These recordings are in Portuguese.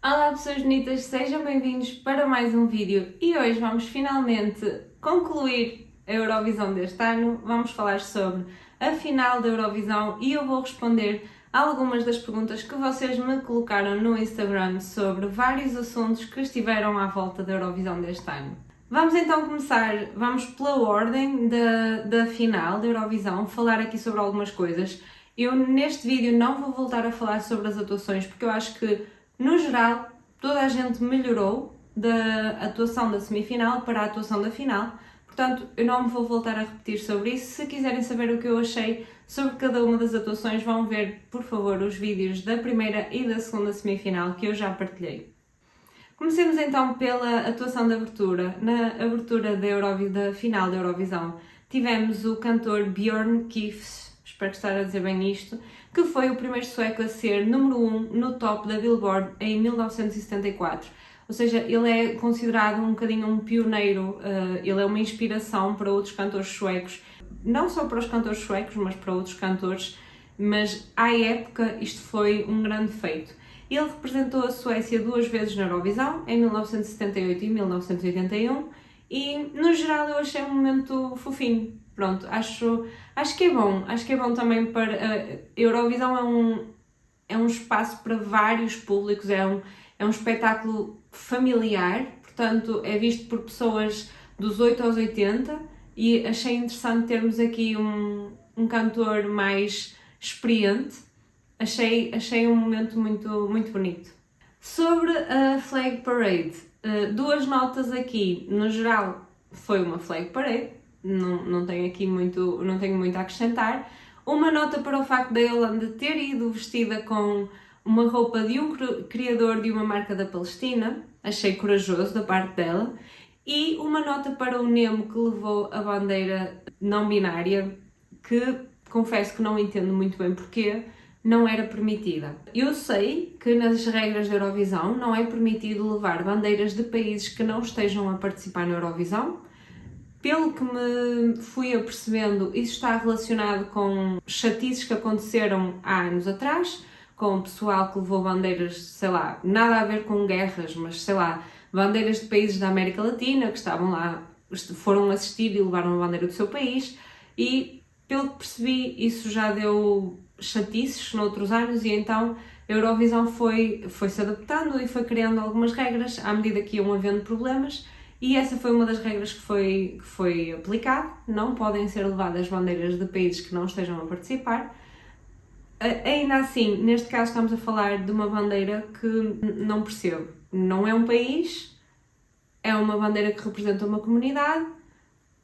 Olá pessoas bonitas, sejam bem-vindos para mais um vídeo e hoje vamos finalmente concluir a Eurovisão deste ano. Vamos falar sobre a final da Eurovisão e eu vou responder algumas das perguntas que vocês me colocaram no Instagram sobre vários assuntos que estiveram à volta da Eurovisão deste ano. Vamos então começar, vamos pela ordem da final da Eurovisão, falar aqui sobre algumas coisas. Eu neste vídeo não vou voltar a falar sobre as atuações porque eu acho que no geral, toda a gente melhorou da atuação da semifinal para a atuação da final, portanto eu não me vou voltar a repetir sobre isso. Se quiserem saber o que eu achei sobre cada uma das atuações, vão ver, por favor, os vídeos da primeira e da segunda semifinal que eu já partilhei. Comecemos então pela atuação de abertura. Na abertura da final da Eurovisão tivemos o cantor Björn Kifs, espero estar a dizer bem isto, que foi o primeiro sueco a ser número 1 no top da Billboard em 1974. Ou seja, ele é considerado um bocadinho um pioneiro, ele é uma inspiração para outros cantores suecos, não só para os cantores suecos, mas para outros cantores, mas à época isto foi um grande feito. Ele representou a Suécia duas vezes na Eurovisão, em 1978 e 1981, e no geral eu achei um momento fofinho. Pronto, acho que é bom também para... A Eurovisão é um espaço para vários públicos, é um espetáculo familiar, portanto é visto por pessoas dos 8 aos 80 e achei interessante termos aqui um cantor mais experiente, achei um momento muito bonito. Sobre a Flag Parade, duas notas aqui, no geral foi uma Flag Parade, não tenho muito a acrescentar. Uma nota para o facto da Yolanda ter ido vestida com uma roupa de um criador de uma marca da Palestina, achei corajoso da parte dela. E uma nota para o Nemo que levou a bandeira não binária, que confesso que não entendo muito bem porquê, não era permitida. Eu sei que nas regras da Eurovisão não é permitido levar bandeiras de países que não estejam a participar na Eurovisão. Pelo que me fui apercebendo, isso está relacionado com chatices que aconteceram há anos atrás, com o pessoal que levou bandeiras, sei lá, nada a ver com guerras, mas sei lá, bandeiras de países da América Latina que estavam lá, foram assistir e levaram a bandeira do seu país e, pelo que percebi, isso já deu chatices noutros anos e então a Eurovisão foi-se adaptando e foi criando algumas regras à medida que iam havendo problemas. E essa foi uma das regras que foi aplicada, não podem ser levadas bandeiras de países que não estejam a participar. Ainda assim, neste caso estamos a falar de uma bandeira que não percebo. Não é um país, é uma bandeira que representa uma comunidade,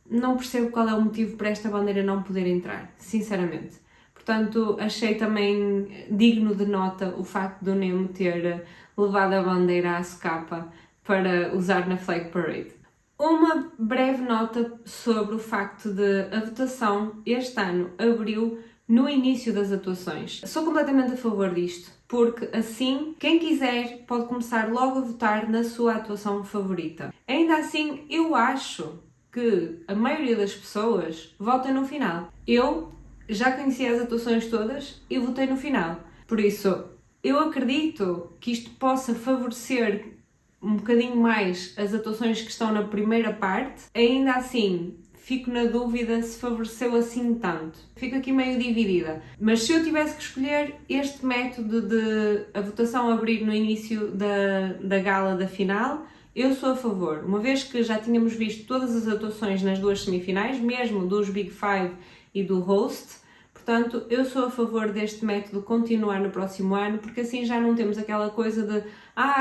não percebo qual é o motivo para esta bandeira não poder entrar, sinceramente. Portanto, achei também digno de nota o facto do Nemo ter levado a bandeira à socapa para usar na Flag Parade. Uma breve nota sobre o facto de a votação este ano abriu no início das atuações. Sou completamente a favor disto, porque assim quem quiser pode começar logo a votar na sua atuação favorita. Ainda assim, eu acho que a maioria das pessoas vota no final. Eu já conhecia as atuações todas e votei no final. Por isso, eu acredito que isto possa favorecer um bocadinho mais as atuações que estão na primeira parte. Ainda assim, fico na dúvida se favoreceu assim tanto. Fico aqui meio dividida. Mas se eu tivesse que escolher este método de a votação abrir no início da gala da final, eu sou a favor. Uma vez que já tínhamos visto todas as atuações nas duas semifinais, mesmo dos Big Five e do Host, portanto, eu sou a favor deste método continuar no próximo ano, porque assim já não temos aquela coisa de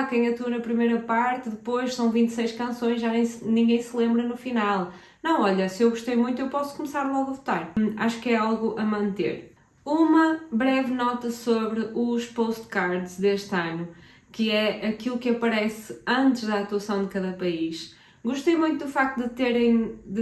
quem atua na primeira parte, depois são 26 canções, já ninguém se lembra no final. Não, olha, se eu gostei muito eu posso começar logo a votar. Acho que é algo a manter. Uma breve nota sobre os postcards deste ano, que é aquilo que aparece antes da atuação de cada país. Gostei muito do facto de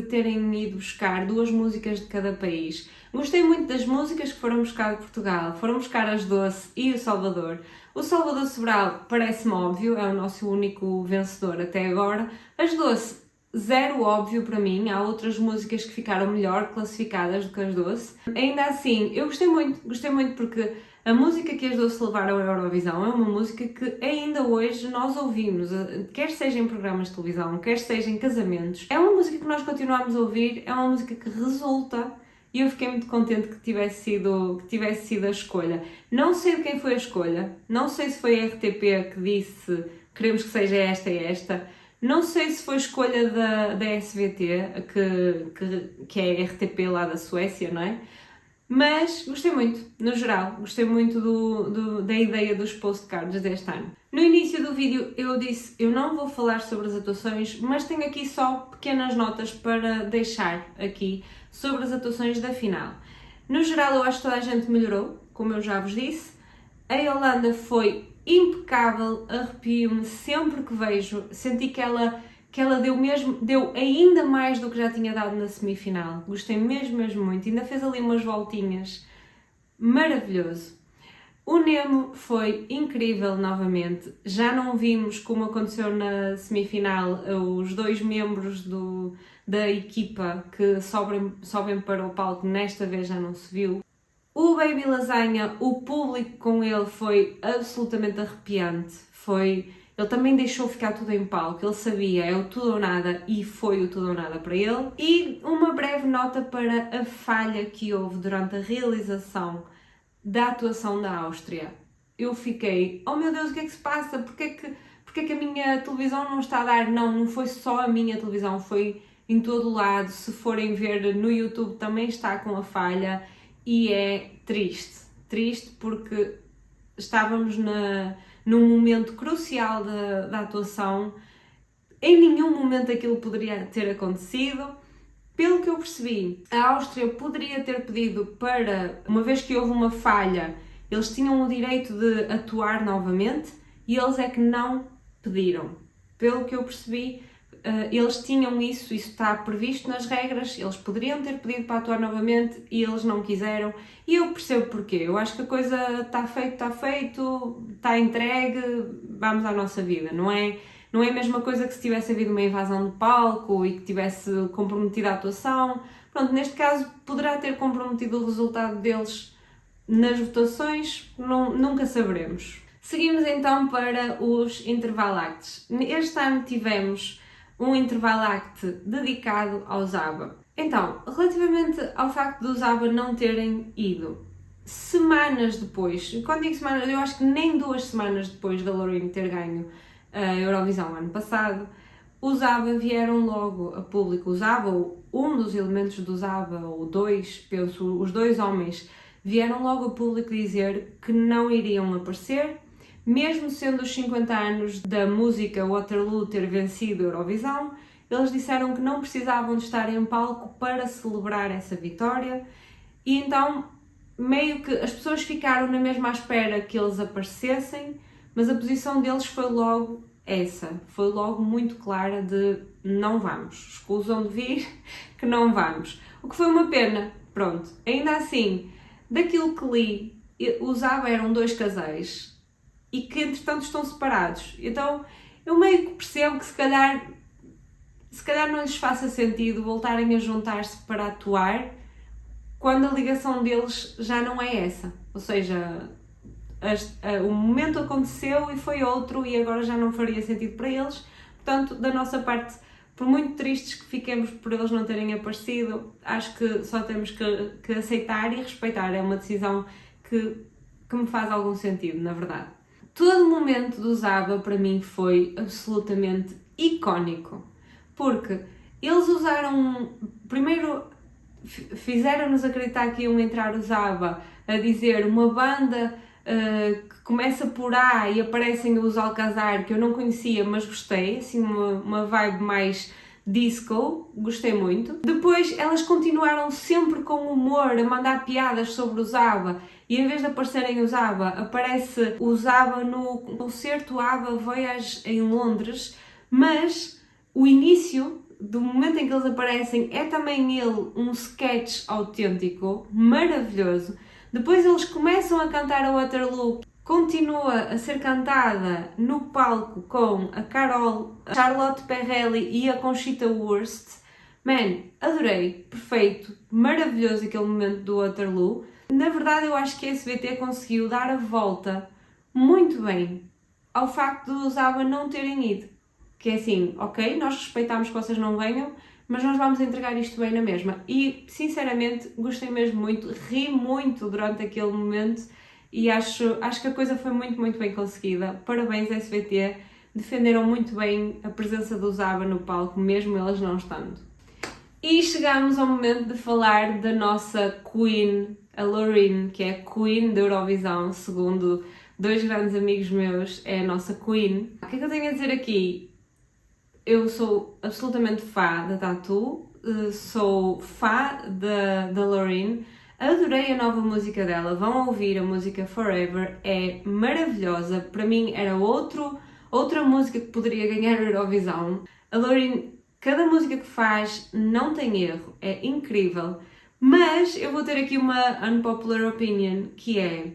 terem ido buscar duas músicas de cada país. Gostei muito das músicas que foram buscar de Portugal. Foram buscar as Doce e o Salvador. O Salvador Sobral parece-me óbvio, é o nosso único vencedor até agora. As Doce, zero óbvio para mim. Há outras músicas que ficaram melhor classificadas do que as Doce. Ainda assim, eu gostei muito porque A música que ajudou-se a levar ao Eurovisão é uma música que ainda hoje nós ouvimos, quer seja em programas de televisão, quer seja em casamentos. É uma música que nós continuamos a ouvir, é uma música que resulta e eu fiquei muito contente que tivesse sido a escolha. Não sei de quem foi a escolha, não sei se foi a RTP que disse queremos que seja esta e esta, não sei se foi escolha da SVT, que é a RTP lá da Suécia, não é? Mas gostei muito, no geral, gostei muito da ideia dos postcards deste ano. No início do vídeo eu disse eu não vou falar sobre as atuações, mas tenho aqui só pequenas notas para deixar aqui sobre as atuações da final. No geral eu acho que toda a gente melhorou, como eu já vos disse. A Yolanda foi impecável, arrepio-me sempre que vejo, senti que ela deu ainda mais do que já tinha dado na semifinal. Gostei mesmo muito. Ainda fez ali umas voltinhas. Maravilhoso. O Nemo foi incrível novamente. Já não vimos, como aconteceu na semifinal, os dois membros da equipa que sobem para o palco. Nesta vez já não se viu. O Baby Lasanha, o público com ele foi absolutamente arrepiante. Ele também deixou ficar tudo em palco, ele sabia, é o tudo ou nada e foi o tudo ou nada para ele. E uma breve nota para a falha que houve durante a realização da atuação da Áustria. Eu fiquei, oh meu Deus, o que é que se passa? Porquê é que a minha televisão não está a dar? Não foi só a minha televisão, foi em todo o lado. Se forem ver no YouTube também está com a falha e é triste. Triste porque estávamos num momento crucial da atuação, em nenhum momento aquilo poderia ter acontecido. Pelo que eu percebi, a Áustria poderia ter pedido para, uma vez que houve uma falha, eles tinham o direito de atuar novamente e eles é que não pediram. Pelo que eu percebi, eles tinham isso está previsto nas regras, eles poderiam ter pedido para atuar novamente e eles não quiseram. E eu percebo porquê. Eu acho que a coisa está feito, está entregue, vamos à nossa vida. Não é a mesma coisa que se tivesse havido uma invasão de palco e que tivesse comprometido a atuação. Pronto, neste caso poderá ter comprometido o resultado deles nas votações, nunca saberemos. Seguimos então para os intervalactes. Este ano tivemos um intervalact dedicado aos ABBA. Então, relativamente ao facto dos ABBA não terem ido, semanas depois, quando digo semanas, eu acho que nem 2 semanas depois da Loreen ter ganho a Eurovisão ano passado, os ABBA vieram logo a público. Os ABBA, um dos elementos dos ABBA, ou dois, penso, os 2 homens, vieram logo a público dizer que não iriam aparecer, mesmo sendo os 50 anos da música Waterloo ter vencido a Eurovisão. Eles disseram que não precisavam de estar em palco para celebrar essa vitória e então meio que as pessoas ficaram na mesma espera que eles aparecessem, mas a posição deles foi logo essa, foi logo muito clara de não vamos, escusam de vir que não vamos. O que foi uma pena, pronto. Ainda assim, daquilo que li, os ABBA eram 2 casais e que entretanto estão separados. Então eu meio que percebo que se calhar não lhes faça sentido voltarem a juntar-se para atuar quando a ligação deles já não é essa. Ou seja, o momento aconteceu e foi outro e agora já não faria sentido para eles. Portanto, da nossa parte, por muito tristes que fiquemos por eles não terem aparecido, acho que só temos que aceitar e respeitar. É uma decisão que me faz algum sentido, na verdade. Todo o momento dos ABBA para mim foi absolutamente icónico, porque eles usaram, primeiro fizeram-nos acreditar que iam entrar os ABBA a dizer uma banda que começa por A e aparecem os Alcazar, que eu não conhecia, mas gostei, assim uma vibe mais disco, gostei muito. Depois elas continuaram sempre com humor, a mandar piadas sobre os ABBA, e em vez de aparecerem os ABBA, aparece os ABBA no concerto ABBA Voyage em Londres, mas o início do momento em que eles aparecem é também ele um sketch autêntico, maravilhoso. Depois eles começam a cantar a Waterloo, continua a ser cantada no palco com a Carol, a Charlotte Perrelli e a Conchita Wurst. Man, adorei, perfeito, maravilhoso aquele momento do Waterloo. Na verdade, eu acho que a SBT conseguiu dar a volta muito bem ao facto de os ABBA não terem ido. Que é assim, ok, nós respeitamos que vocês não venham, mas nós vamos entregar isto bem na mesma. E, sinceramente, gostei mesmo muito, ri muito durante aquele momento e acho que a coisa foi muito bem conseguida. Parabéns, SBT, defenderam muito bem a presença dos ABBA no palco, mesmo elas não estando. E chegamos ao momento de falar da nossa Queen, a Loreen, que é a Queen da Eurovisão, segundo dois grandes amigos meus, é a nossa Queen. O que é que eu tenho a dizer aqui? Eu sou absolutamente fã da Tatu, sou fã da Loreen, adorei a nova música dela, vão ouvir a música Forever, é maravilhosa, para mim era outra música que poderia ganhar a Eurovisão. A Loreen, cada música que faz não tem erro, é incrível, mas eu vou ter aqui uma unpopular opinion, que é,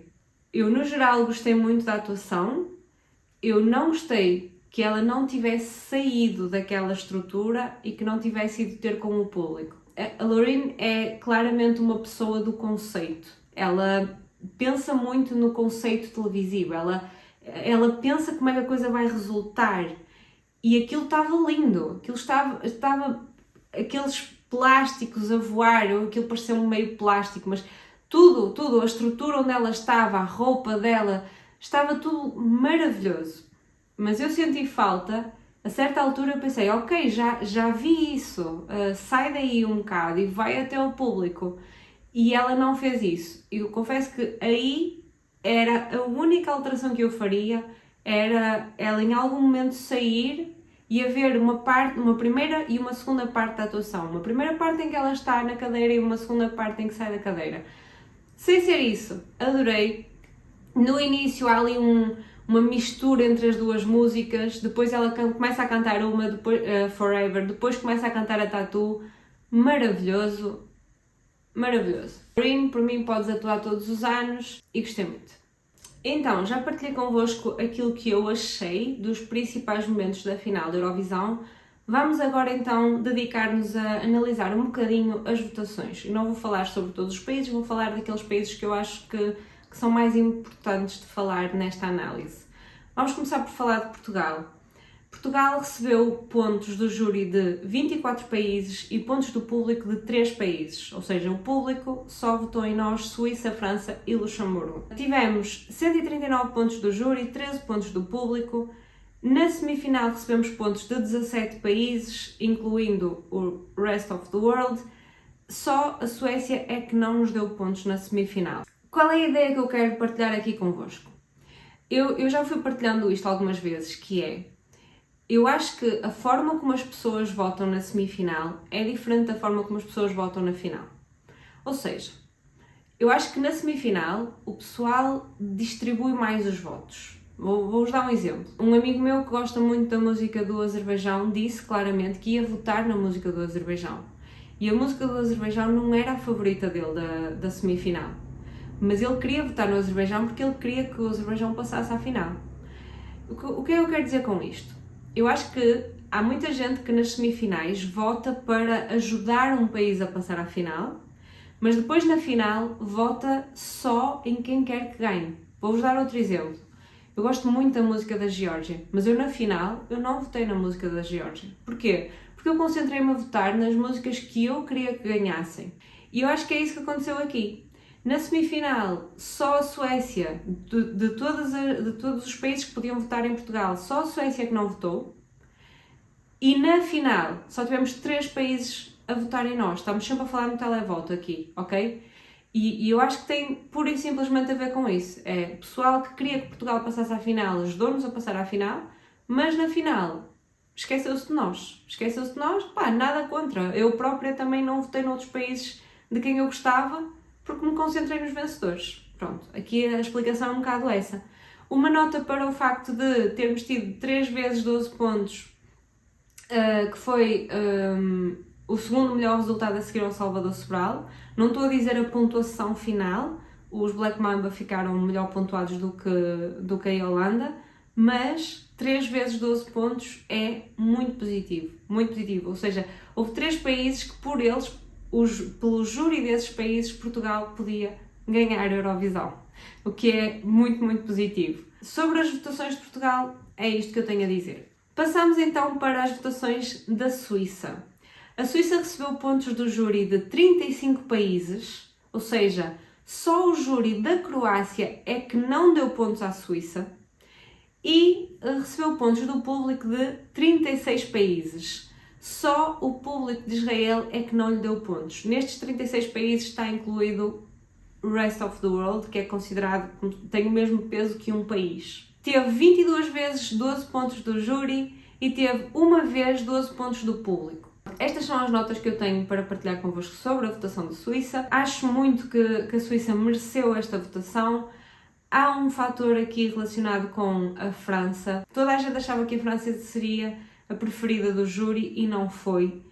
eu no geral gostei muito da atuação, eu não gostei que ela não tivesse saído daquela estrutura e que não tivesse ido ter com o público. A Loreen é claramente uma pessoa do conceito, ela pensa muito no conceito televisivo, ela pensa como é que a coisa vai resultar e aquilo estava lindo, aquilo estava aqueles plásticos a voar, aquilo pareceu meio plástico, mas tudo, a estrutura onde ela estava, a roupa dela, estava tudo maravilhoso. Mas eu senti falta, a certa altura eu pensei, ok, já vi isso, sai daí um bocado e vai até ao público. E ela não fez isso. Eu confesso que aí era a única alteração que eu faria, era ela em algum momento sair e haver uma primeira e uma segunda parte da atuação. Uma primeira parte em que ela está na cadeira e uma segunda parte em que sai da cadeira. Sem ser isso, adorei. No início há ali uma mistura entre as duas músicas, depois ela começa a cantar uma, depois, Forever, depois começa a cantar a Tatu. Maravilhoso, maravilhoso. Loreen, por mim, podes atuar todos os anos e gostei muito. Então, já partilhei convosco aquilo que eu achei dos principais momentos da final da Eurovisão. Vamos agora então dedicar-nos a analisar um bocadinho as votações. Eu não vou falar sobre todos os países, vou falar daqueles países que eu acho que são mais importantes de falar nesta análise. Vamos começar por falar de Portugal. Portugal recebeu pontos do júri de 24 países e pontos do público de 3 países, ou seja, o público só votou em nós, Suíça, França e Luxemburgo. Tivemos 139 pontos do júri, 13 pontos do público. Na semifinal recebemos pontos de 17 países, incluindo o Rest of the World. Só a Suécia é que não nos deu pontos na semifinal. Qual é a ideia que eu quero partilhar aqui convosco? Eu já fui partilhando isto algumas vezes, que é, eu acho que a forma como as pessoas votam na semifinal é diferente da forma como as pessoas votam na final. Ou seja, eu acho que na semifinal o pessoal distribui mais os votos. Vou-vos dar um exemplo. Um amigo meu que gosta muito da música do Azerbaijão disse claramente que ia votar na música do Azerbaijão. E a música do Azerbaijão não era a favorita dele da semifinal. Mas ele queria votar no Azerbaijão porque ele queria que o Azerbaijão passasse à final. O que eu quero dizer com isto? Eu acho que há muita gente que nas semifinais vota para ajudar um país a passar à final, mas depois na final vota só em quem quer que ganhe. Vou-vos dar outro exemplo. Eu gosto muito da música da Geórgia, mas eu na final eu não votei na música da Geórgia. Porquê? Porque eu concentrei-me a votar nas músicas que eu queria que ganhassem. E eu acho que é isso que aconteceu aqui. Na semifinal, só a Suécia, de todos os países que podiam votar em Portugal, só a Suécia que não votou. E na final, só tivemos 3 países a votar em nós. Estamos sempre a falar no televoto aqui, ok? E eu acho que tem pura e simplesmente a ver com isso. É o pessoal que queria que Portugal passasse à final, ajudou-nos a passar à final, mas na final esqueceu-se de nós. Esqueceu-se de nós, pá, nada contra. Eu própria também não votei noutros países de quem eu gostava, porque me concentrei nos vencedores. Pronto, aqui a explicação é um bocado essa. Uma nota para o facto de termos tido 3 vezes 12 pontos, que foi o segundo melhor resultado a seguir ao Salvador Sobral. Não estou a dizer a pontuação final, os Black Mamba ficaram melhor pontuados do que a Holanda, mas 3 vezes 12 pontos é muito positivo, ou seja, houve 3 países que por eles, pelo júri desses países, Portugal podia ganhar a Eurovisão, o que é muito, muito positivo. Sobre as votações de Portugal, é isto que eu tenho a dizer. Passamos então para as votações da Suíça. A Suíça recebeu pontos do júri de 35 países, ou seja, só o júri da Croácia é que não deu pontos à Suíça, e recebeu pontos do público de 36 países. Só o público de Israel é que não lhe deu pontos. Nestes 36 países está incluído o Rest of the World, que é considerado, tem o mesmo peso que um país. Teve 22 vezes 12 pontos do júri e teve uma vez 12 pontos do público. Estas são as notas que eu tenho para partilhar convosco sobre a votação da Suíça. Acho muito que a Suíça mereceu esta votação. Há um fator aqui relacionado com a França. Toda a gente achava que a França seria a preferida do júri e não foi.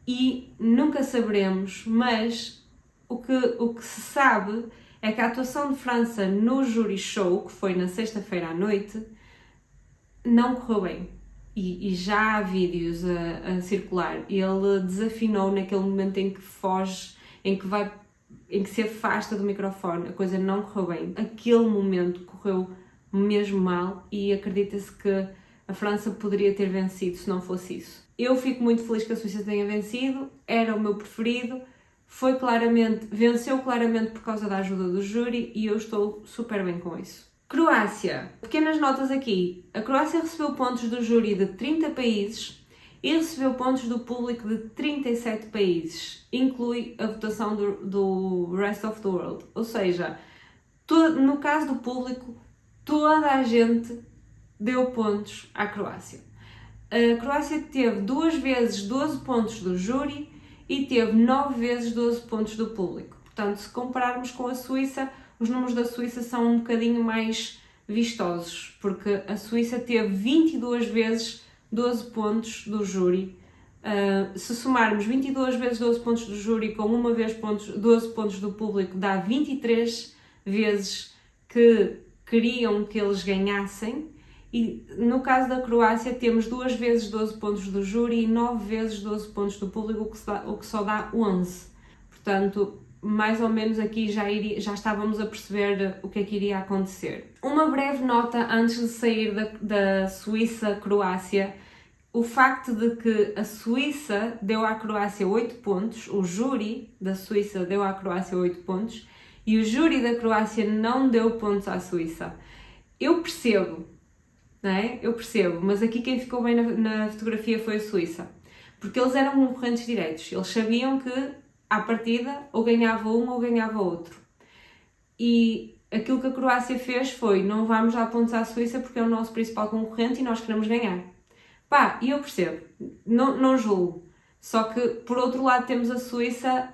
E nunca saberemos, mas o que se sabe é que a atuação de França no Jury Show, que foi na sexta-feira à noite, não correu bem. E já há vídeos a circular. Ele desafinou naquele momento em que foge, em que se afasta do microfone. A coisa não correu bem. Aquele momento correu mesmo mal e acredita-se que a França poderia ter vencido se não fosse isso. Eu fico muito feliz que a Suíça tenha vencido, era o meu preferido, venceu claramente por causa da ajuda do júri e eu estou super bem com isso. Croácia. Pequenas notas aqui. A Croácia recebeu pontos do júri de 30 países e recebeu pontos do público de 37 países. Inclui a votação do Rest of the World. Ou seja, no caso do público, toda a gente deu pontos à Croácia. A Croácia teve 2 vezes 12 pontos do júri e teve 9 vezes 12 pontos do público. Portanto, se compararmos com a Suíça, os números da Suíça são um bocadinho mais vistosos, porque a Suíça teve 22 vezes 12 pontos do júri. Se somarmos 22 vezes 12 pontos do júri com uma vez 12 pontos do público, dá 23 vezes que queriam que eles ganhassem. E no caso da Croácia temos 2 vezes 12 pontos do júri e 9 vezes 12 pontos do público, o que só dá 11. Portanto, mais ou menos aqui já estávamos a perceber o que é que iria acontecer. Uma breve nota antes de sair da Suíça-Croácia. O facto de que a Suíça deu à Croácia 8 pontos, o júri da Suíça deu à Croácia 8 pontos e o júri da Croácia não deu pontos à Suíça. Eu percebo. Não é? Eu percebo, mas aqui quem ficou bem na fotografia foi a Suíça, porque eles eram concorrentes diretos, eles sabiam que à partida ou ganhava um ou ganhava outro. E aquilo que a Croácia fez foi: não vamos dar pontos à Suíça porque é o nosso principal concorrente e nós queremos ganhar. Pá, e eu percebo, não julgo. Só que por outro lado temos a Suíça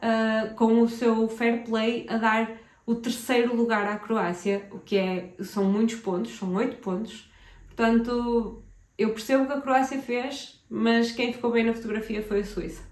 com o seu fair play a dar o 3º lugar à Croácia, o que são muitos pontos, são 8 pontos. Portanto, eu percebo o que a Croácia fez, mas quem ficou bem na fotografia foi a Suíça.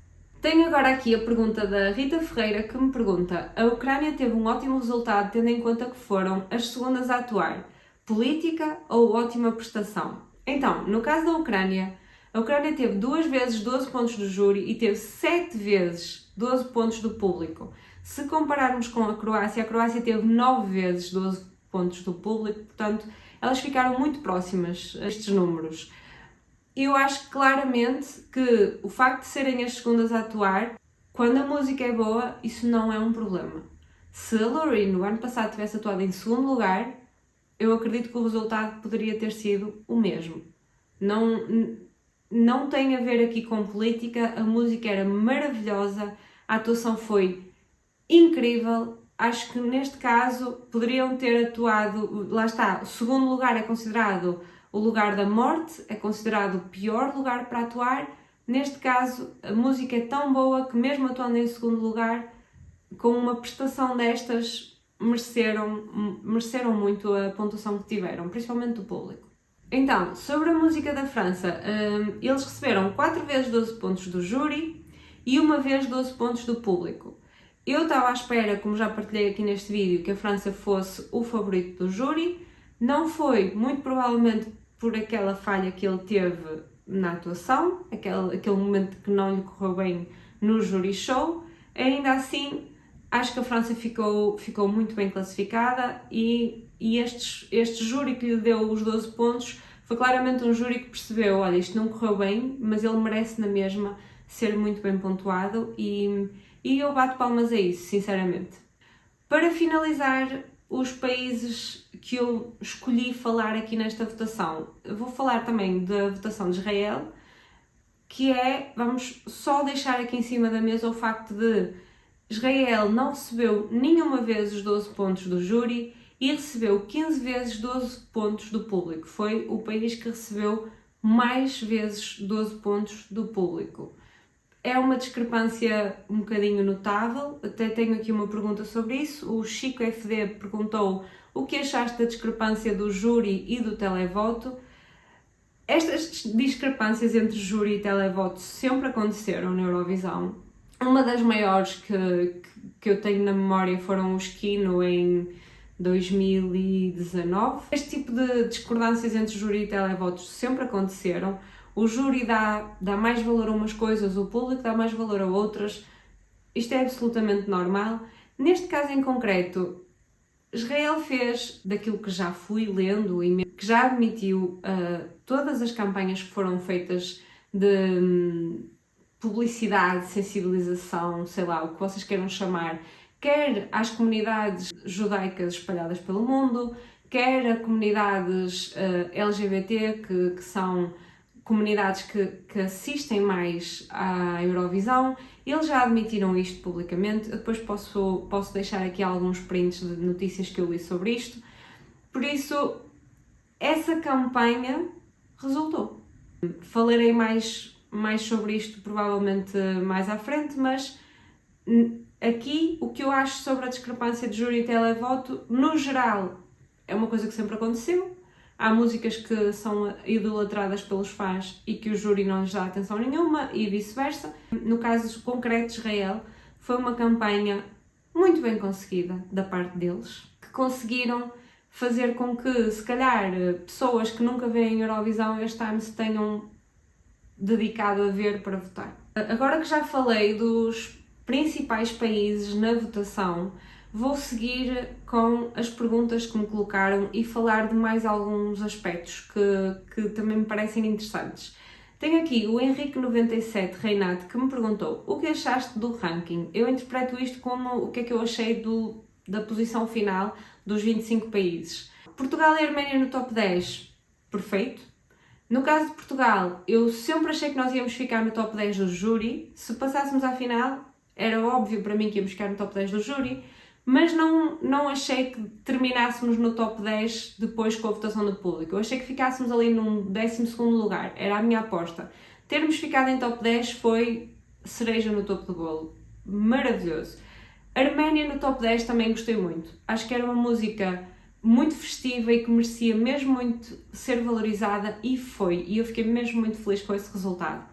Tenho agora aqui a pergunta da Rita Ferreira, que me pergunta: a Ucrânia teve um ótimo resultado tendo em conta que foram as segundas a atuar, política ou ótima prestação? Então, no caso da Ucrânia, a Ucrânia teve 2 vezes 12 pontos do júri e teve 7 vezes 12 pontos do público. Se compararmos com a Croácia teve 9 vezes 12 pontos do público, portanto, elas ficaram muito próximas a estes números. Eu acho claramente que o facto de serem as segundas a atuar, quando a música é boa, isso não é um problema. Se a Loreen no ano passado tivesse atuado em segundo lugar, eu acredito que o resultado poderia ter sido o mesmo. Não tem a ver aqui com política, a música era maravilhosa, a atuação foi incrível. Acho que neste caso poderiam ter atuado, lá está, o segundo lugar é considerado o lugar da morte, é considerado o pior lugar para atuar. Neste caso, a música é tão boa que mesmo atuando em segundo lugar, com uma prestação destas, mereceram muito a pontuação que tiveram, principalmente do público. Então, sobre a música da França, eles receberam 4 vezes 12 pontos do júri e uma vez 12 pontos do público. Eu estava à espera, como já partilhei aqui neste vídeo, que a França fosse o favorito do júri. Não foi, muito provavelmente por aquela falha que ele teve na atuação, aquele momento que não lhe correu bem no Jury Show. Ainda assim, Acho que a França ficou muito bem classificada e este júri que lhe deu os 12 pontos foi claramente um júri que percebeu, olha, isto não correu bem, mas ele merece na mesma ser muito bem pontuado e eu bato palmas a isso, sinceramente. Para finalizar, os países que eu escolhi falar aqui nesta votação, vou falar também da votação de Israel, que é, vamos só deixar aqui em cima da mesa o facto de Israel não recebeu nenhuma vez os 12 pontos do júri e recebeu 15 vezes 12 pontos do público. Foi o país que recebeu mais vezes 12 pontos do público. É uma discrepância um bocadinho notável, até tenho aqui uma pergunta sobre isso. O Chico FD perguntou o que achaste da discrepância do júri e do televoto. Estas discrepâncias entre júri e televoto sempre aconteceram na Eurovisão. Uma das maiores que eu tenho na memória foram os Kino em 2019. Este tipo de discordâncias entre júri e televotos sempre aconteceram. O júri dá mais valor a umas coisas, o público dá mais valor a outras. Isto é absolutamente normal. Neste caso em concreto, Israel fez daquilo que já fui lendo e que já admitiu todas as campanhas que foram feitas de publicidade, sensibilização, sei lá, o que vocês queiram chamar, quer às comunidades judaicas espalhadas pelo mundo, quer a comunidades LGBT, que são comunidades que assistem mais à Eurovisão. Eles já admitiram isto publicamente, eu depois posso deixar aqui alguns prints de notícias que eu li sobre isto. Por isso, essa campanha resultou. Falarei mais sobre isto provavelmente mais à frente, mas aqui o que eu acho sobre a discrepância de júri e televoto, no geral, é uma coisa que sempre aconteceu. Há músicas que são idolatradas pelos fãs e que o júri não lhes dá atenção nenhuma e vice-versa. No caso concreto de Israel, foi uma campanha muito bem conseguida da parte deles, que conseguiram fazer com que, se calhar, pessoas que nunca veem Eurovisão este ano se tenham dedicado a ver para votar. Agora que já falei dos principais países na votação, vou seguir com as perguntas que me colocaram e falar de mais alguns aspectos que também me parecem interessantes. Tenho aqui o Henrique97 Reinado que me perguntou o que achaste do ranking. Eu interpreto isto como o que é que eu achei da posição final dos 25 países. Portugal e Arménia no top 10, perfeito. No caso de Portugal, eu sempre achei que nós íamos ficar no top 10 do júri. Se passássemos à final, era óbvio para mim que íamos ficar no top 10 do júri, mas não achei que terminássemos no top 10 depois com a votação do público. Eu achei que ficássemos ali num 12º lugar, era a minha aposta. Termos ficado em top 10 foi cereja no topo do bolo. Maravilhoso. Arménia no top 10 também gostei muito. Acho que era uma música muito festiva e que merecia mesmo muito ser valorizada e foi. E eu fiquei mesmo muito feliz com esse resultado.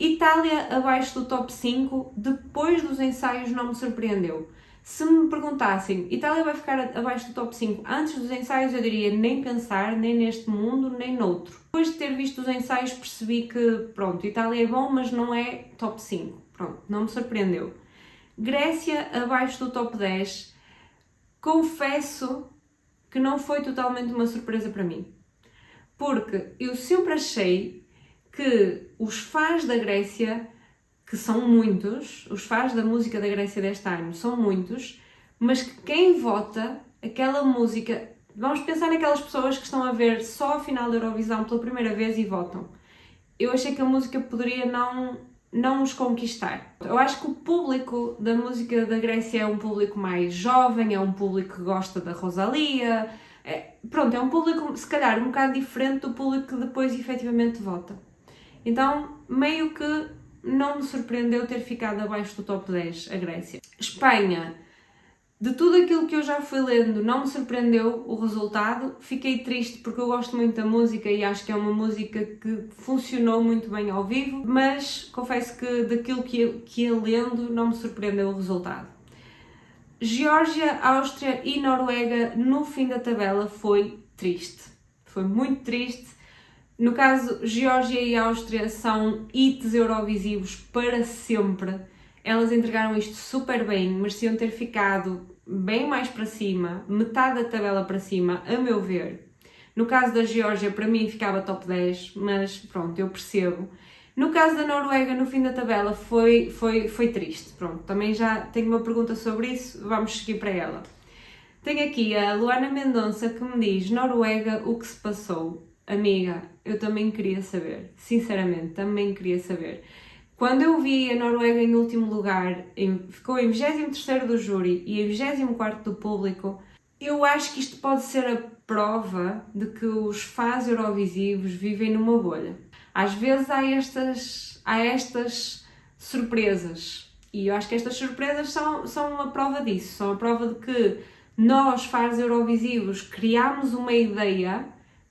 Itália abaixo do top 5, depois dos ensaios não me surpreendeu. Se me perguntassem, Itália vai ficar abaixo do top 5 antes dos ensaios, eu diria nem pensar, nem neste mundo, nem noutro. Depois de ter visto os ensaios percebi que, pronto, Itália é bom, mas não é top 5. Pronto, não me surpreendeu. Grécia abaixo do top 10, confesso que não foi totalmente uma surpresa para mim. Porque eu sempre achei que os fãs da Grécia, que são muitos, os fãs da música da Grécia deste ano são muitos, mas que quem vota aquela música, vamos pensar naquelas pessoas que estão a ver só a final da Eurovisão pela primeira vez e votam. Eu achei que a música poderia não os conquistar. Eu acho que o público da música da Grécia é um público mais jovem, é um público que gosta da Rosalía, é um público se calhar um bocado diferente do público que depois efetivamente vota. Então, meio que não me surpreendeu ter ficado abaixo do top 10 a Grécia. Espanha, de tudo aquilo que eu já fui lendo, não me surpreendeu o resultado. Fiquei triste porque eu gosto muito da música e acho que é uma música que funcionou muito bem ao vivo, mas confesso que daquilo que ia lendo não me surpreendeu o resultado. Geórgia, Áustria e Noruega no fim da tabela foi triste. Foi muito triste. No caso, Geórgia e Áustria são hits eurovisivos para sempre. Elas entregaram isto super bem, mereciam ter ficado bem mais para cima, metade da tabela para cima, a meu ver. No caso da Geórgia, para mim ficava top 10, mas pronto, eu percebo. No caso da Noruega, no fim da tabela, foi triste. Pronto, também já tenho uma pergunta sobre isso, vamos seguir para ela. Tenho aqui a Luana Mendonça que me diz: Noruega, o que se passou? Amiga, eu também queria saber, sinceramente, também queria saber. Quando eu vi a Noruega em último lugar, ficou em 23º do júri e em 24º do público, eu acho que isto pode ser a prova de que os fãs eurovisivos vivem numa bolha. Às vezes há estas surpresas e eu acho que estas surpresas são uma prova disso, são a prova de que nós, fãs eurovisivos, criámos uma ideia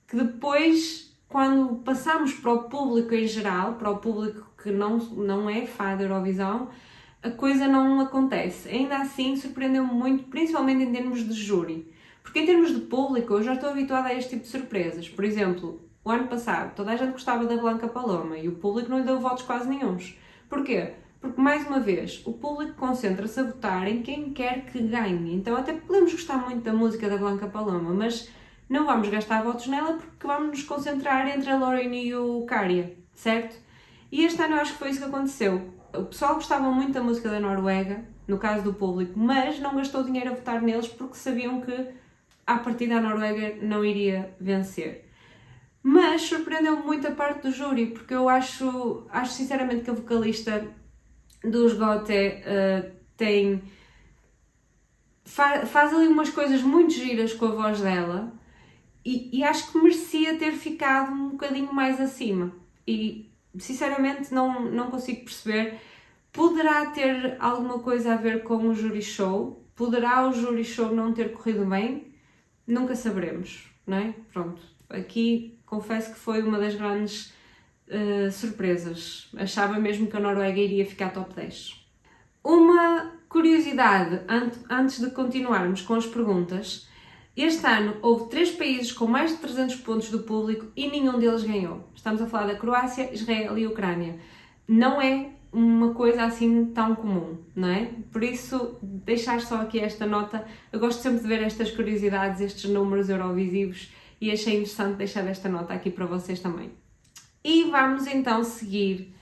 que depois, quando passamos para o público em geral, para o público que não é fã da Eurovisão, a coisa não acontece. Ainda assim, surpreendeu-me muito, principalmente em termos de júri. Porque em termos de público, eu já estou habituada a este tipo de surpresas. Por exemplo, o ano passado, toda a gente gostava da Blanca Paloma e o público não lhe deu votos quase nenhuns. Porquê? Porque, mais uma vez, o público concentra-se a votar em quem quer que ganhe. Então, até podemos gostar muito da música da Blanca Paloma, mas não vamos gastar votos nela porque vamos nos concentrar entre a Loreen e o Käärijä, certo? E este ano eu acho que foi isso que aconteceu. O pessoal gostava muito da música da Noruega, no caso do público, mas não gastou dinheiro a votar neles porque sabiam que, à partida, a Noruega não iria vencer. Mas surpreendeu-me muito a parte do júri, porque eu acho sinceramente que a vocalista dos GOTE faz ali umas coisas muito giras com a voz dela e acho que merecia ter ficado um bocadinho mais acima. E sinceramente não consigo perceber. Poderá ter alguma coisa a ver com o Jury Show? Poderá o Jury Show não ter corrido bem? Nunca saberemos, não é? Pronto, aqui confesso que foi uma das grandes surpresas. Achava mesmo que a Noruega iria ficar top 10. Uma curiosidade, antes de continuarmos com as perguntas: este ano houve 3 países com mais de 300 pontos do público e nenhum deles ganhou. Estamos a falar da Croácia, Israel e Ucrânia. Não é uma coisa assim tão comum, não é? Por isso, deixar só aqui esta nota. Eu gosto sempre de ver estas curiosidades, estes números eurovisivos, e achei interessante deixar esta nota aqui para vocês também. E vamos então seguir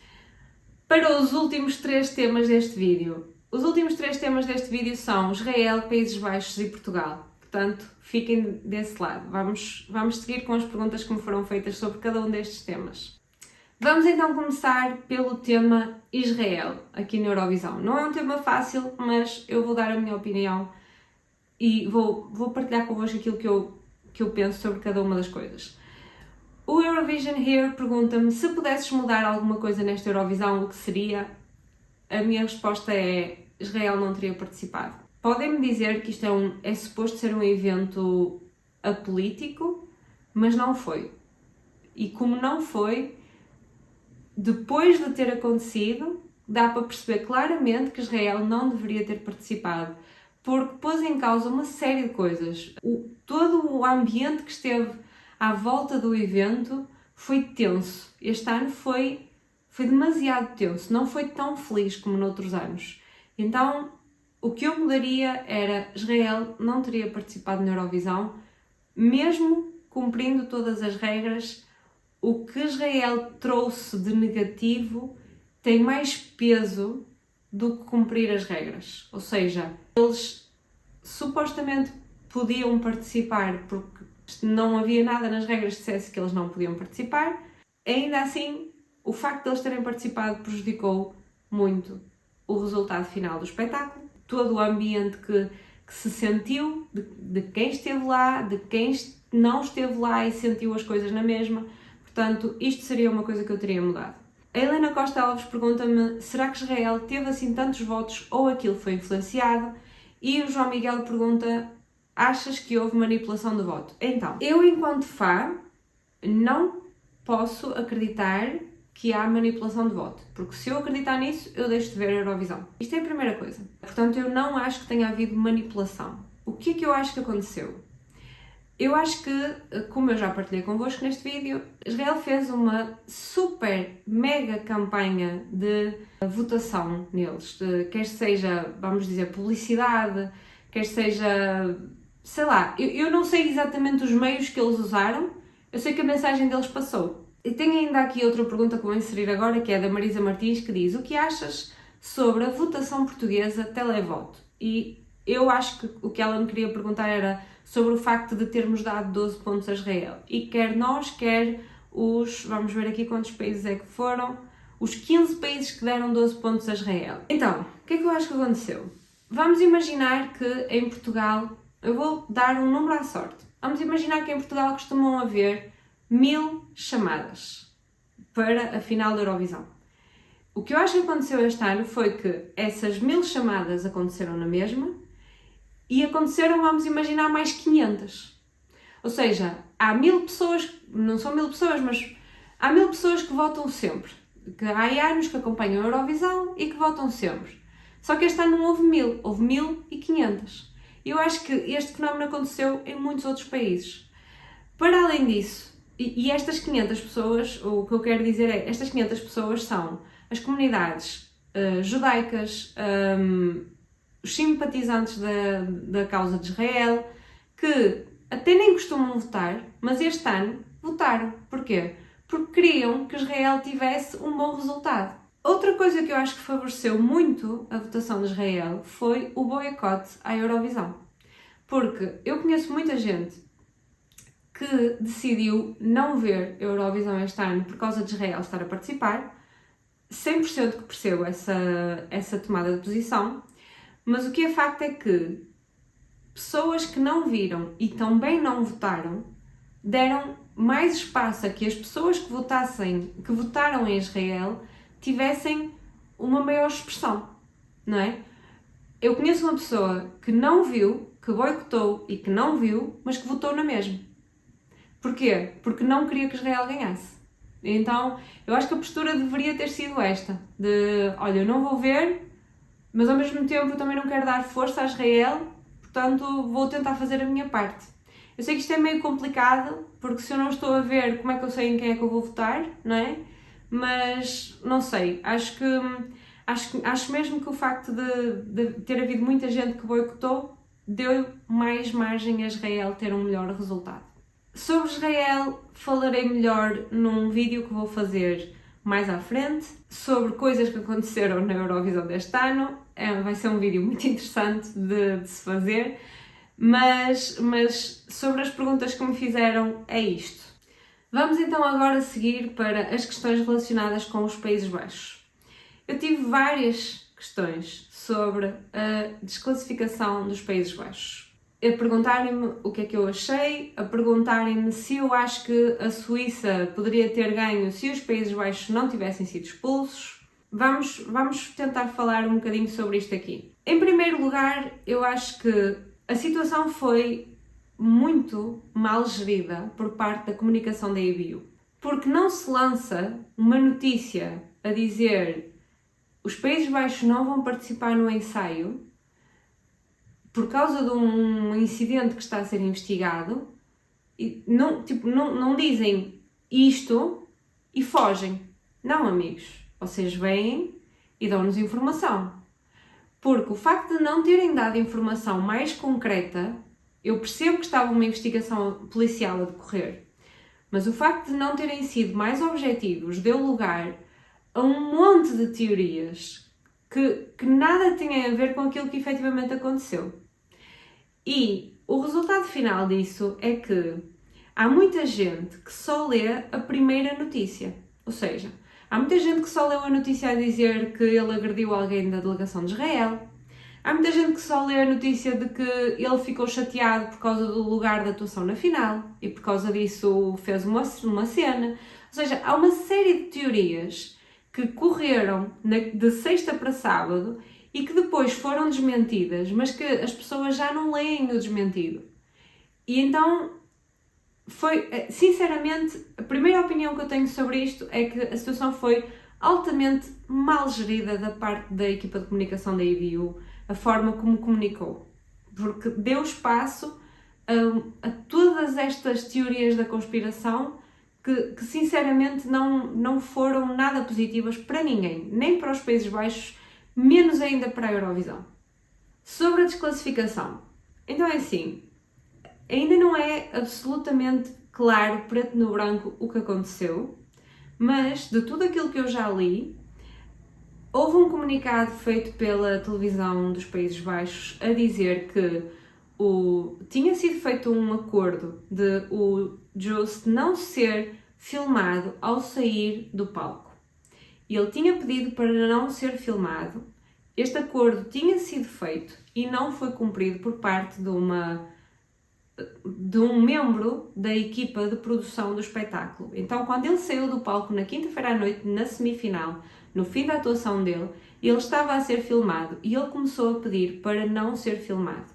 para os últimos 3 temas deste vídeo. Os últimos 3 temas deste vídeo são Israel, Países Baixos e Portugal. Portanto, fiquem desse lado. Vamos seguir com as perguntas que me foram feitas sobre cada um destes temas. Vamos então começar pelo tema Israel, aqui na Eurovisão. Não é um tema fácil, mas eu vou dar a minha opinião e vou partilhar convosco aquilo que eu penso sobre cada uma das coisas. O Eurovision Here pergunta-me: se pudesses mudar alguma coisa nesta Eurovisão, o que seria? A minha resposta é: Israel não teria participado. Podem-me dizer que isto é suposto ser um evento apolítico, mas não foi. E como não foi, depois de ter acontecido, dá para perceber claramente que Israel não deveria ter participado, porque pôs em causa uma série de coisas. Todo o ambiente que esteve à volta do evento foi tenso. Este ano foi demasiado tenso, não foi tão feliz como noutros anos. Então, o que eu mudaria era: Israel não teria participado na Eurovisão, mesmo cumprindo todas as regras. O que Israel trouxe de negativo tem mais peso do que cumprir as regras. Ou seja, eles supostamente podiam participar porque não havia nada nas regras que dissesse que eles não podiam participar. Ainda assim, o facto de eles terem participado prejudicou muito o resultado final do espetáculo. Todo o ambiente que se sentiu, de quem esteve lá, de quem não esteve lá e sentiu as coisas na mesma. Portanto, isto seria uma coisa que eu teria mudado. A Helena Costa Alves pergunta-me: será que Israel teve assim tantos votos ou aquilo foi influenciado? E o João Miguel pergunta: achas que houve manipulação de voto? Então, eu enquanto fã não posso acreditar que há manipulação de voto, porque se eu acreditar nisso, eu deixo de ver a Eurovisão. Isto é a primeira coisa. Portanto, eu não acho que tenha havido manipulação. O que é que eu acho que aconteceu? Eu acho que, como eu já partilhei convosco neste vídeo, Israel fez uma super mega campanha de votação neles, quer seja, vamos dizer, publicidade, quer seja, sei lá, eu não sei exatamente os meios que eles usaram, eu sei que a mensagem deles passou. E tenho ainda aqui outra pergunta que vou inserir agora, que é da Marisa Martins, que diz: o que achas sobre a votação portuguesa televoto? E eu acho que o que ela me queria perguntar era sobre o facto de termos dado 12 pontos a Israel. E quer nós, quer os, vamos ver aqui quantos países é que foram, os 15 países que deram 12 pontos a Israel. Então, o que é que eu acho que aconteceu? Vamos imaginar que em Portugal, eu vou dar um número à sorte, vamos imaginar que em Portugal costumam haver 1000 chamadas para a final da Eurovisão. O que eu acho que aconteceu este ano foi que essas 1000 chamadas aconteceram na mesma, e aconteceram, vamos imaginar, mais 500. Ou seja, há 1000 pessoas, não são 1000 pessoas, mas há 1000 pessoas que votam sempre. Que há anos que acompanham a Eurovisão e que votam sempre. Só que este ano não houve 1000, houve 1500. E eu acho que este fenómeno aconteceu em muitos outros países. Para além disso, e estas 500 pessoas, o que eu quero dizer é, estas 500 pessoas são as comunidades judaicas, os simpatizantes da causa de Israel, que até nem costumam votar, mas este ano votaram. Porquê? Porque queriam que Israel tivesse um bom resultado. Outra coisa que eu acho que favoreceu muito a votação de Israel foi o boicote à Eurovisão. Porque eu conheço muita gente que decidiu não ver a Eurovisão este ano por causa de Israel estar a participar. 100% que percebo essa tomada de posição. Mas o que é facto é que pessoas que não viram e também não votaram deram mais espaço a que as pessoas que votaram em Israel tivessem uma maior expressão, não é? Eu conheço uma pessoa que não viu, que boicotou e que não viu, mas que votou na mesma. Porquê? Porque não queria que Israel ganhasse. Então, eu acho que a postura deveria ter sido esta, de, olha, eu não vou ver, mas ao mesmo tempo eu também não quero dar força a Israel, portanto vou tentar fazer a minha parte. Eu sei que isto é meio complicado, porque se eu não estou a ver, como é que eu sei em quem é que eu vou votar, não é? Mas não sei, acho mesmo que o facto de ter havido muita gente que boicotou deu mais margem a Israel ter um melhor resultado. Sobre Israel falarei melhor num vídeo que vou fazer mais à frente, sobre coisas que aconteceram na Eurovisão deste ano. Vai ser um vídeo muito interessante de se fazer, mas sobre as perguntas que me fizeram é isto. Vamos então agora seguir para as questões relacionadas com os Países Baixos. Eu tive várias questões sobre a desclassificação dos Países Baixos. A perguntarem-me o que é que eu achei, a perguntarem-me se eu acho que a Suíça poderia ter ganho se os Países Baixos não tivessem sido expulsos. Vamos tentar falar um bocadinho sobre isto aqui. Em primeiro lugar, eu acho que a situação foi muito mal gerida por parte da comunicação da EBU. Porque não se lança uma notícia a dizer os Países Baixos não vão participar no ensaio por causa de um incidente que está a ser investigado, e não dizem isto e fogem. Não, amigos. Vocês vêm e dão-nos informação. Porque o facto de não terem dado informação mais concreta, eu percebo que estava uma investigação policial a decorrer, mas o facto de não terem sido mais objetivos deu lugar a um monte de teorias que nada têm a ver com aquilo que efetivamente aconteceu. E o resultado final disso é que há muita gente que só lê a primeira notícia. Ou seja, há muita gente que só leu a notícia a dizer que ele agrediu alguém da delegação de Israel. Há muita gente que só lê a notícia de que ele ficou chateado por causa do lugar de atuação na final e por causa disso fez uma cena. Ou seja, há uma série de teorias que correram de sexta para sábado e que depois foram desmentidas, mas que as pessoas já não leem o desmentido. E então, sinceramente, a primeira opinião que eu tenho sobre isto é que a situação foi altamente mal gerida da parte da equipa de comunicação da EBU, a forma como comunicou. Porque deu espaço a todas estas teorias da conspiração que sinceramente não foram nada positivas para ninguém, nem para os Países Baixos, menos ainda para a Eurovisão. Sobre a desclassificação, então é assim, ainda não é absolutamente claro, preto no branco, o que aconteceu, mas de tudo aquilo que eu já li, houve um comunicado feito pela televisão dos Países Baixos a dizer que tinha sido feito um acordo de o Just não ser filmado ao sair do palco. Ele tinha pedido para não ser filmado. Este acordo tinha sido feito e não foi cumprido por parte de um membro da equipa de produção do espetáculo. Então, quando ele saiu do palco na quinta-feira à noite, na semifinal, no fim da atuação dele, ele estava a ser filmado e ele começou a pedir para não ser filmado.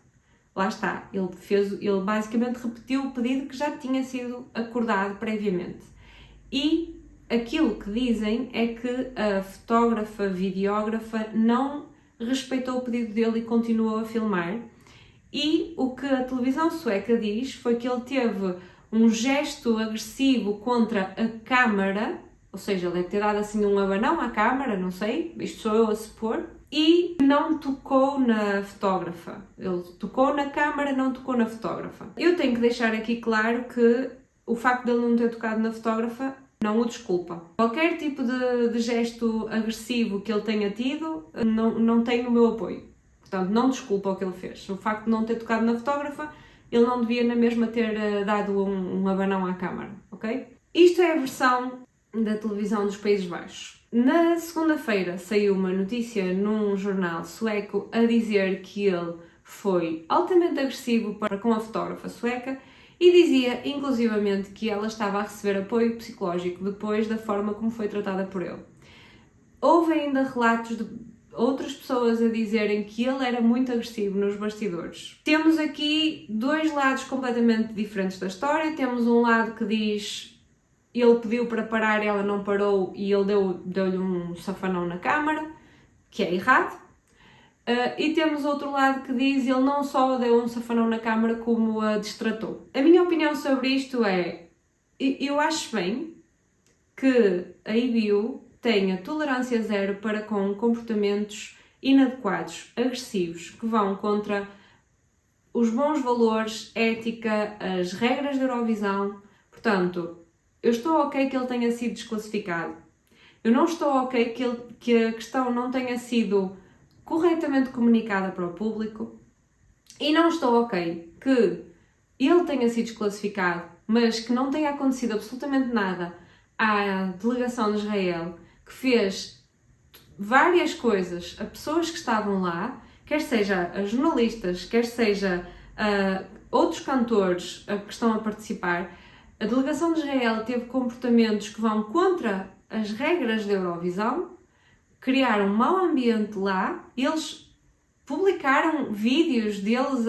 Lá está, ele basicamente repetiu o pedido que já tinha sido acordado previamente. E aquilo que dizem é que a fotógrafa, videógrafa, não respeitou o pedido dele e continuou a filmar. E o que a televisão sueca diz foi que ele teve um gesto agressivo contra a câmara, ou seja, ele deve ter dado assim um abanão à câmara, não sei, isto sou eu a supor, e não tocou na fotógrafa. Ele tocou na câmara, não tocou na fotógrafa. Eu tenho que deixar aqui claro que o facto de ele não ter tocado na fotógrafa não o desculpa. Qualquer tipo de gesto agressivo que ele tenha tido não tem o meu apoio. Portanto, não desculpa o que ele fez. O facto de não ter tocado na fotógrafa, ele não devia na mesma ter dado um abanão à câmara, ok? Isto é a versão da televisão dos Países Baixos. Na segunda-feira saiu uma notícia num jornal sueco a dizer que ele foi altamente agressivo para com a fotógrafa sueca e dizia, inclusivamente, que ela estava a receber apoio psicológico depois da forma como foi tratada por ele. Houve ainda relatos de outras pessoas a dizerem que ele era muito agressivo nos bastidores. Temos aqui dois lados completamente diferentes da história. Temos um lado que diz ele pediu para parar, ela não parou e ele deu-lhe um safanão na câmara, que é errado. E temos outro lado que diz ele não só deu um safanão na câmara como a destratou. A minha opinião sobre isto é, eu acho bem que a EBU tenha tolerância zero para com comportamentos inadequados, agressivos, que vão contra os bons valores, ética, as regras da Eurovisão. Portanto, eu estou ok que ele tenha sido desclassificado. Eu não estou ok que a questão não tenha sido corretamente comunicada para o público. E não estou ok que ele tenha sido desclassificado, mas que não tenha acontecido absolutamente nada à delegação de Israel, que fez várias coisas a pessoas que estavam lá, quer seja a jornalistas, quer seja a outros cantores que estão a participar. A delegação de Israel teve comportamentos que vão contra as regras da Eurovisão, criaram um mau ambiente lá, eles publicaram vídeos deles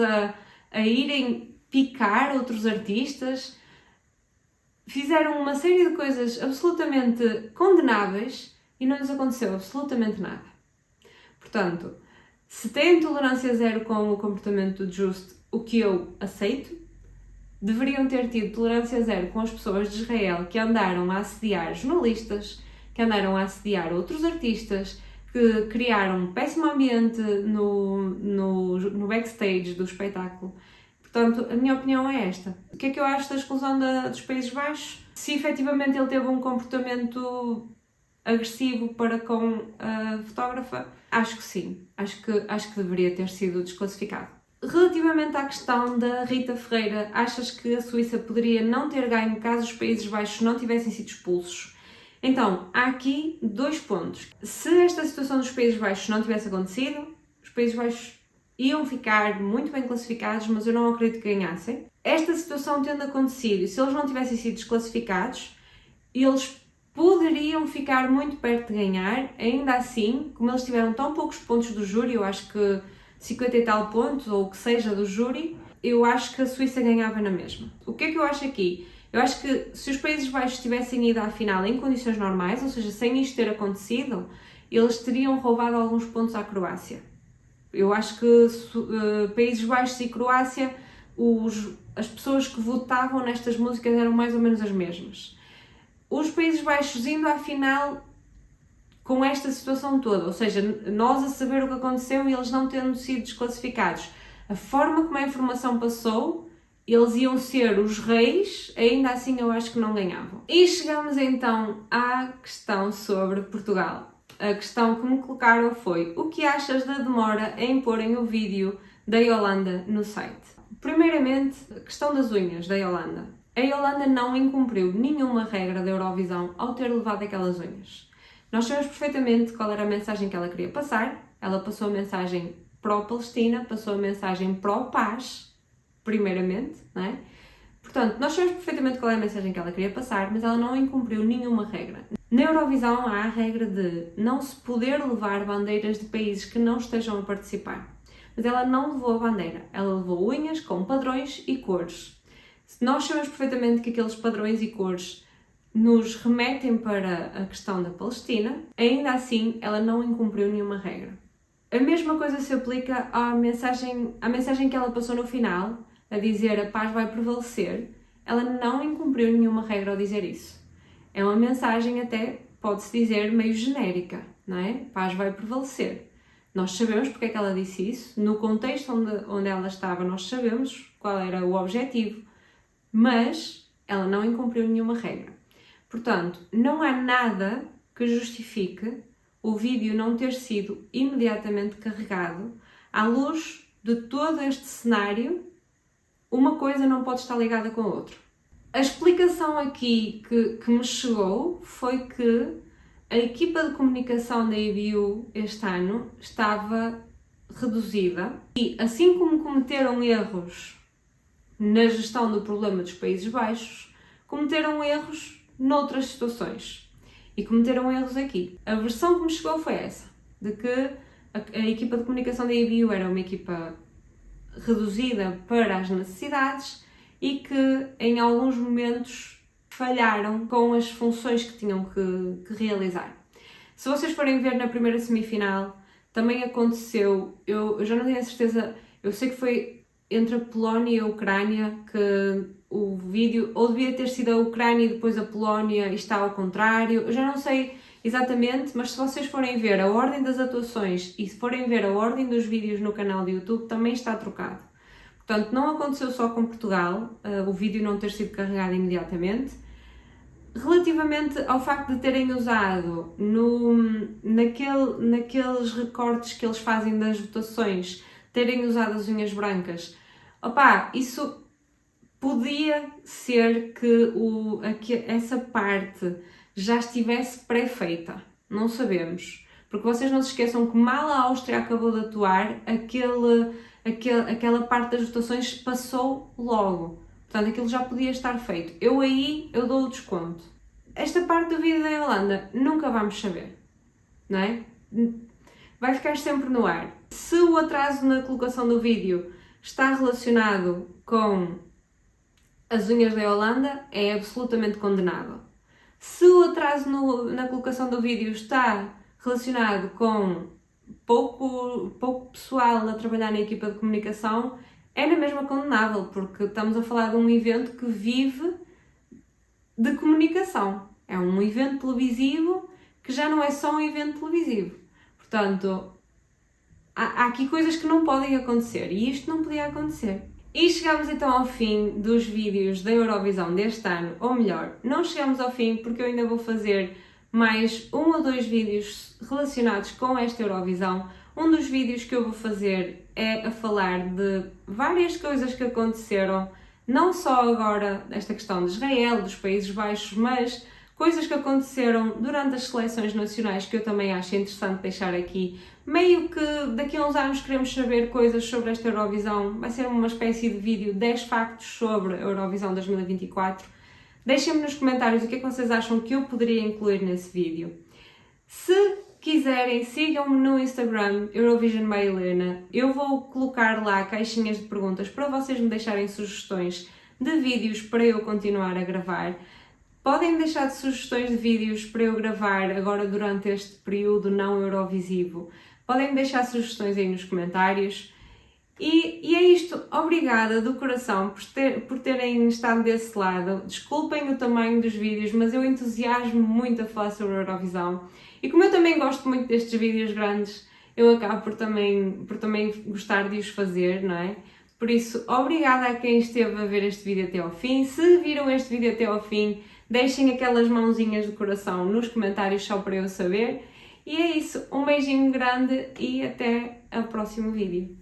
a irem picar outros artistas, fizeram uma série de coisas absolutamente condenáveis e não lhes aconteceu absolutamente nada. Portanto, se têm tolerância zero com o comportamento do Just, o que eu aceito, deveriam ter tido tolerância zero com as pessoas de Israel que andaram a assediar jornalistas, que andaram a assediar outros artistas, que criaram um péssimo ambiente no backstage do espetáculo. Portanto, a minha opinião é esta. O que é que eu acho da exclusão dos Países Baixos? Se efetivamente ele teve um comportamento agressivo para com a fotógrafa, acho que sim. Acho que deveria ter sido desclassificado. Relativamente à questão da Rita Ferreira, achas que a Suíça poderia não ter ganho caso os Países Baixos não tivessem sido expulsos? Então, há aqui dois pontos. Se esta situação dos Países Baixos não tivesse acontecido, os Países Baixos iam ficar muito bem classificados, mas eu não acredito que ganhassem. Esta situação tendo acontecido, e se eles não tivessem sido desclassificados, eles poderiam ficar muito perto de ganhar. Ainda assim, como eles tiveram tão poucos pontos do júri, eu acho que 50 e tal pontos, ou o que seja do júri, eu acho que a Suíça ganhava na mesma. O que é que eu acho aqui? Eu acho que se os Países Baixos tivessem ido à final em condições normais, ou seja, sem isto ter acontecido, eles teriam roubado alguns pontos à Croácia. Eu acho que Países Baixos e Croácia, as pessoas que votavam nestas músicas eram mais ou menos as mesmas. Os Países Baixos indo à final com esta situação toda, ou seja, nós a saber o que aconteceu e eles não tendo sido desclassificados, a forma como a informação passou, eles iam ser os reis, ainda assim eu acho que não ganhavam. E chegamos então à questão sobre Portugal. A questão que me colocaram foi: o que achas da demora em porem o vídeo da Yolanda no site? Primeiramente, a questão das unhas da Yolanda. A Yolanda não incumpriu nenhuma regra da Eurovisão ao ter levado aquelas unhas. Nós sabemos perfeitamente qual era a mensagem que ela queria passar. Ela passou a mensagem pró-Palestina, passou a mensagem pró-paz, primeiramente, não é? Portanto, nós sabemos perfeitamente qual é a mensagem que ela queria passar, mas ela não incumpriu nenhuma regra. Na Eurovisão há a regra de não se poder levar bandeiras de países que não estejam a participar. Mas ela não levou a bandeira, ela levou unhas com padrões e cores. Nós sabemos perfeitamente que aqueles padrões e cores nos remetem para a questão da Palestina, ainda assim ela não incumpriu nenhuma regra. A mesma coisa se aplica à mensagem que ela passou no final, a dizer a paz vai prevalecer. Ela não incumpriu nenhuma regra ao dizer isso. É uma mensagem até, pode-se dizer, meio genérica, não é? Paz vai prevalecer. Nós sabemos porque é que ela disse isso, no contexto onde ela estava nós sabemos qual era o objetivo, mas ela não incumpriu nenhuma regra. Portanto, não há nada que justifique o vídeo não ter sido imediatamente carregado. À luz de todo este cenário, uma coisa não pode estar ligada com a outra. A explicação aqui que me chegou foi que a equipa de comunicação da EBU este ano estava reduzida e, assim como cometeram erros na gestão do problema dos Países Baixos, cometeram erros noutras situações. E cometeram erros aqui. A versão que me chegou foi essa, de que a equipa de comunicação da EBU era uma equipa reduzida para as necessidades e que em alguns momentos falharam com as funções que tinham que realizar. Se vocês forem ver na primeira semifinal, também aconteceu, eu já não tenho a certeza, eu sei que foi entre a Polónia e a Ucrânia que o vídeo, ou devia ter sido a Ucrânia e depois a Polónia e está ao contrário, eu já não sei exatamente, mas se vocês forem ver a ordem das atuações e se forem ver a ordem dos vídeos no canal do YouTube, também está trocado. Portanto, não aconteceu só com Portugal, o vídeo não ter sido carregado imediatamente. Relativamente ao facto de terem usado naqueles recortes que eles fazem das votações, terem usado as unhas brancas, isso podia ser que essa parte já estivesse pré-feita, não sabemos. Porque vocês não se esqueçam que mal a Áustria acabou de atuar, aquela parte das votações passou logo. Portanto, aquilo já podia estar feito. Eu dou o desconto. Esta parte do vídeo da Yolanda nunca vamos saber, não é? Vai ficar sempre no ar. Se o atraso na colocação do vídeo está relacionado com as unhas da Yolanda, é absolutamente condenável. Se o atraso na colocação do vídeo está relacionado com pouco pessoal a trabalhar na equipa de comunicação, é na mesma condenável, porque estamos a falar de um evento que vive de comunicação. É um evento televisivo que já não é só um evento televisivo. Portanto, há aqui coisas que não podem acontecer e isto não podia acontecer. E chegamos então ao fim dos vídeos da Eurovisão deste ano, ou melhor, não chegamos ao fim porque eu ainda vou fazer mais 1 ou 2 vídeos relacionados com esta Eurovisão. Um dos vídeos que eu vou fazer é a falar de várias coisas que aconteceram, não só agora esta questão de Israel, dos Países Baixos, mas coisas que aconteceram durante as seleções nacionais que eu também acho interessante deixar aqui. Meio que daqui a uns anos queremos saber coisas sobre esta Eurovisão, vai ser uma espécie de vídeo 10 factos sobre a Eurovisão 2024. Deixem-me nos comentários o que é que vocês acham que eu poderia incluir nesse vídeo. Se quiserem, sigam-me no Instagram, Eurovision by Helena. Eu vou colocar lá caixinhas de perguntas para vocês me deixarem sugestões de vídeos para eu continuar a gravar. Podem deixar de sugestões de vídeos para eu gravar agora durante este período não Eurovisivo. Podem deixar sugestões aí nos comentários. E é isto, obrigada do coração por terem estado desse lado. Desculpem o tamanho dos vídeos, mas eu entusiasmo muito a falar sobre a Eurovisão. E como eu também gosto muito destes vídeos grandes, eu acabo por também gostar de os fazer, não é? Por isso, obrigada a quem esteve a ver este vídeo até ao fim. Se viram este vídeo até ao fim, deixem aquelas mãozinhas do coração nos comentários só para eu saber. E é isso, um beijinho grande e até ao próximo vídeo.